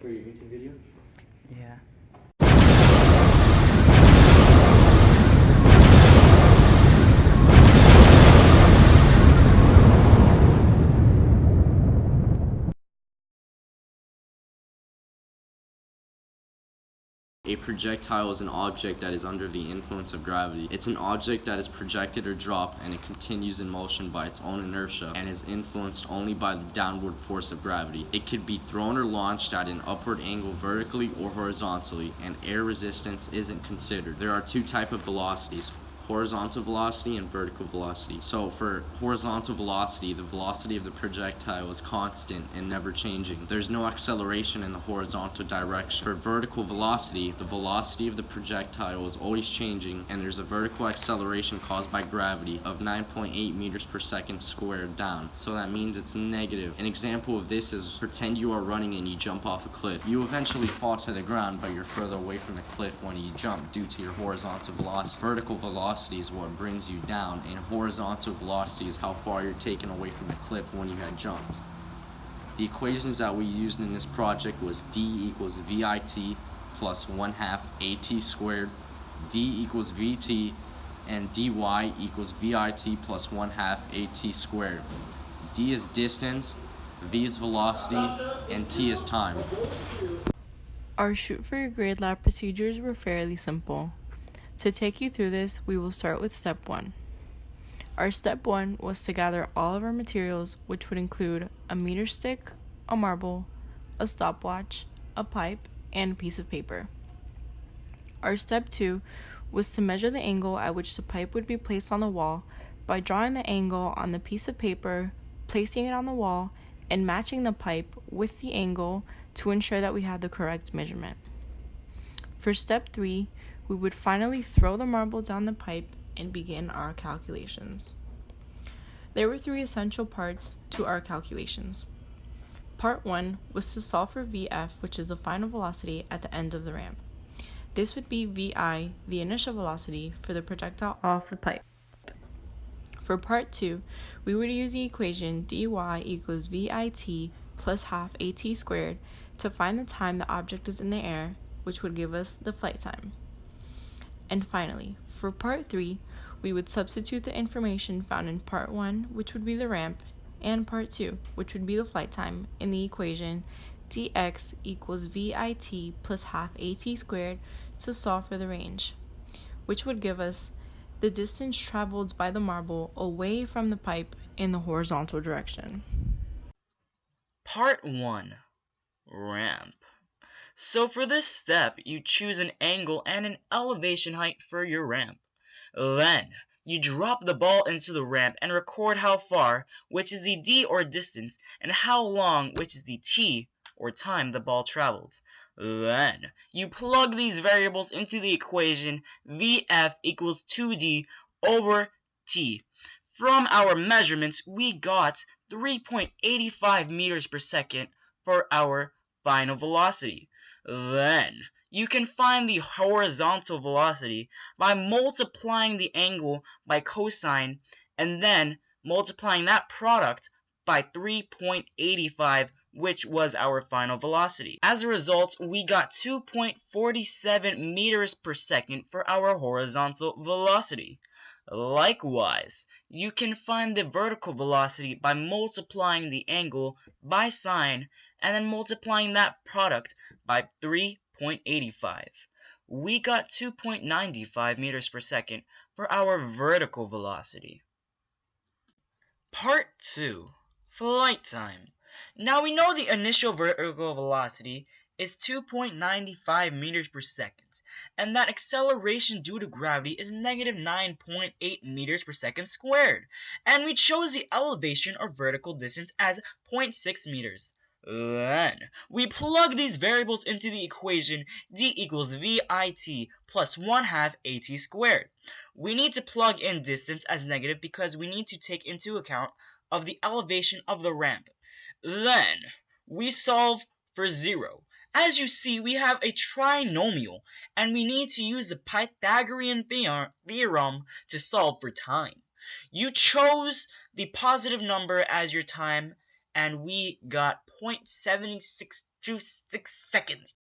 For your YouTube video? Yeah. A projectile is an object that is under the influence of gravity. It's an object that is projected or dropped, and it continues in motion by its own inertia and is influenced only by the downward force of gravity. It could be thrown or launched at an upward angle vertically or horizontally, and air resistance isn't considered. There are two types of velocities: horizontal velocity and vertical velocity. So for horizontal velocity, the velocity of the projectile is constant and never changing. There's no acceleration in the horizontal direction. For vertical velocity, the velocity of the projectile is always changing, and there's a vertical acceleration caused by gravity of 9.8 meters per second squared down. So that means it's negative. An example of this is, pretend you are running and you jump off a cliff. You eventually fall to the ground, but you're further away from the cliff when you jump due to your horizontal velocity. Vertical velocity is what brings you down, and horizontal velocity is how far you're taken away from the cliff when you had jumped. The equations that we used in this project was d equals VIT plus 1/2 AT squared, d equals VT, and dy equals VIT plus 1/2 AT squared. D is distance, V is velocity, and T is time. Our shoot for your grade lab procedures were fairly simple. To take you through this, we will start with step 1. Our step 1 was to gather all of our materials, which would include a meter stick, a marble, a stopwatch, a pipe, and a piece of paper. Our step 2 was to measure the angle at which the pipe would be placed on the wall by drawing the angle on the piece of paper, placing it on the wall, and matching the pipe with the angle to ensure that we had the correct measurement. For step 3, we would finally throw the marble down the pipe and begin our calculations. There were 3 essential parts to our calculations. Part 1 was to solve for VF, which is the final velocity at the end of the ramp. This would be VI, the initial velocity for the projectile off the pipe. For part 2, we would use the equation dy equals VIT plus 1/2 AT squared to find the time the object is in the air, which would give us the flight time. And finally, for part 3, we would substitute the information found in part 1, which would be the ramp, and part 2, which would be the flight time, in the equation dx equals VIT plus 1/2 AT squared to solve for the range, which would give us the distance traveled by the marble away from the pipe in the horizontal direction. Part 1. Ramp. So for this step, you choose an angle and an elevation height for your ramp. Then, you drop the ball into the ramp and record how far, which is the d or distance, and how long, which is the t or time the ball traveled. Then, you plug these variables into the equation VF equals 2d over t. From our measurements, we got 3.85 meters per second for our final velocity. Then, you can find the horizontal velocity by multiplying the angle by cosine and then multiplying that product by 3.85, which was our final velocity. As a result, we got 2.47 meters per second for our horizontal velocity. Likewise, you can find the vertical velocity by multiplying the angle by sine and then multiplying that product by 3.85. We got 2.95 meters per second for our vertical velocity. Part 2. Flight time. Now we know the initial vertical velocity is 2.95 meters per second, and that acceleration due to gravity is negative 9.8 meters per second squared, and we chose the elevation or vertical distance as 0.6 meters. Then, we plug these variables into the equation d equals VIT plus 1/2 AT squared. We need to plug in distance as negative because we need to take into account of the elevation of the ramp. Then, we solve for 0. As you see, we have a trinomial, and we need to use the Pythagorean theorem to solve for time. You chose the positive number as your time, and we got 0.76 to 6 seconds.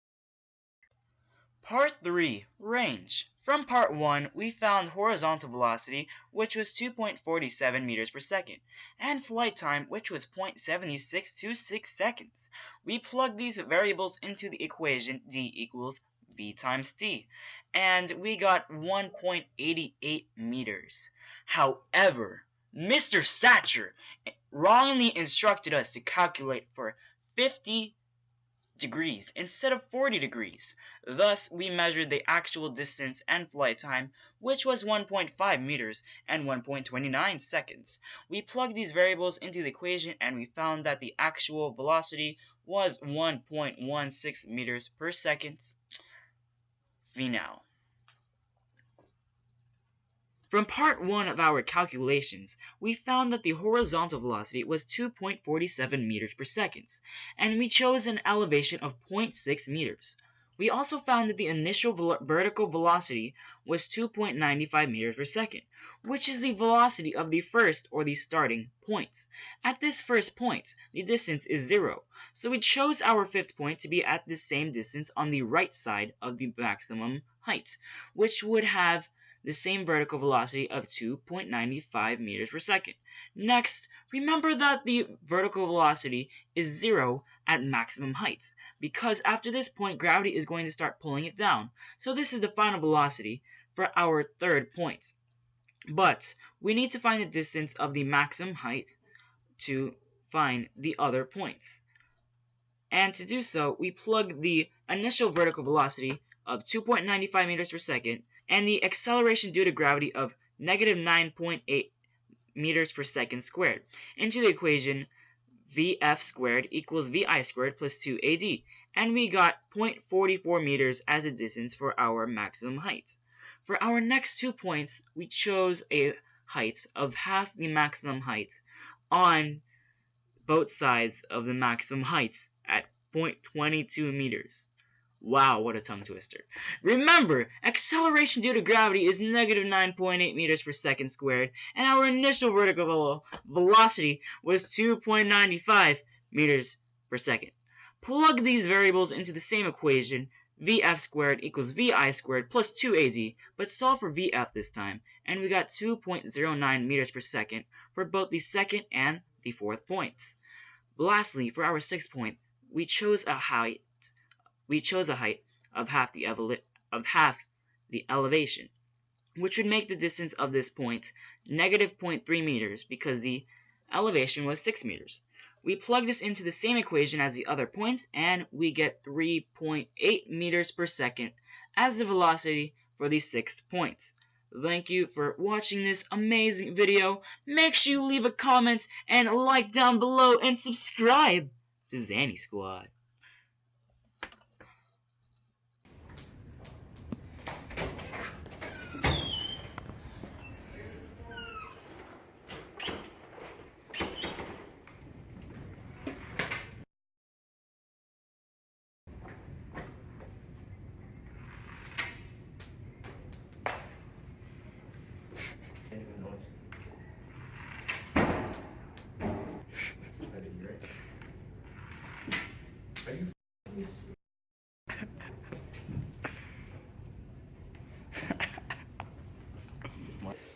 Part 3. Range. From part 1, we found horizontal velocity, which was 2.47 meters per second, and flight time, which was 0.7626 seconds. We plugged these variables into the equation d equals v times t, and we got 1.88 meters. However, Mr. Satcher wrongly instructed us to calculate for 50 degrees instead of 40 degrees. Thus, we measured the actual distance and flight time, which was 1.5 meters and 1.29 seconds. We plugged these variables into the equation and we found that the actual velocity was 1.16 meters per second. V now. From part 1 of our calculations, we found that the horizontal velocity was 2.47 meters per second, and we chose an elevation of 0.6 meters. We also found that the initial vertical velocity was 2.95 meters per second, which is the velocity of the first or the starting point. At this first point, the distance is 0, so we chose our fifth point to be at the same distance on the right side of the maximum height, which would have the same vertical velocity of 2.95 meters per second. Next, remember that the vertical velocity is 0 at maximum height, because after this point gravity is going to start pulling it down. So this is the final velocity for our third point. But we need to find the distance of the maximum height to find the other points. And to do so, we plug the initial vertical velocity of 2.95 meters per second and the acceleration due to gravity of negative 9.8 meters per second squared into the equation Vf squared equals Vi squared plus 2AD, and we got 0.44 meters as a distance for our maximum height. For our next 2 points, we chose a height of half the maximum height on both sides of the maximum height at 0.22 meters. Wow, what a tongue twister. Remember, acceleration due to gravity is negative 9.8 meters per second squared, and our initial vertical velocity was 2.95 meters per second. Plug these variables into the same equation, Vf squared equals Vi squared plus 2AD, but solve for Vf this time, and we got 2.09 meters per second for both the second and the fourth points. Lastly, for our sixth point, we chose a height of half the elevation, which would make the distance of this point negative 0.3 meters because the elevation was 6 meters. We plug this into the same equation as the other points, and we get 3.8 meters per second as the velocity for the sixth point. Thank you for watching this amazing video. Make sure you leave a comment and like down below and subscribe to Zanny Squad.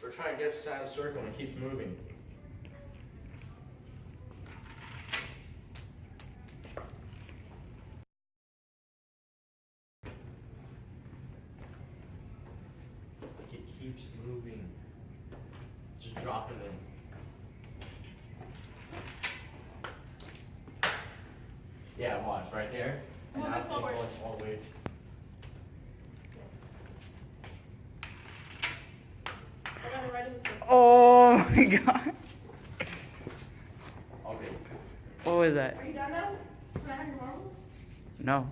We're trying to get us out of the circle and keep moving. It keeps moving. Just drop it in. Yeah, watch right there. And now it's going all the way. Oh my god. Okay. What was that? Are you done now? Can I have your marbles? No.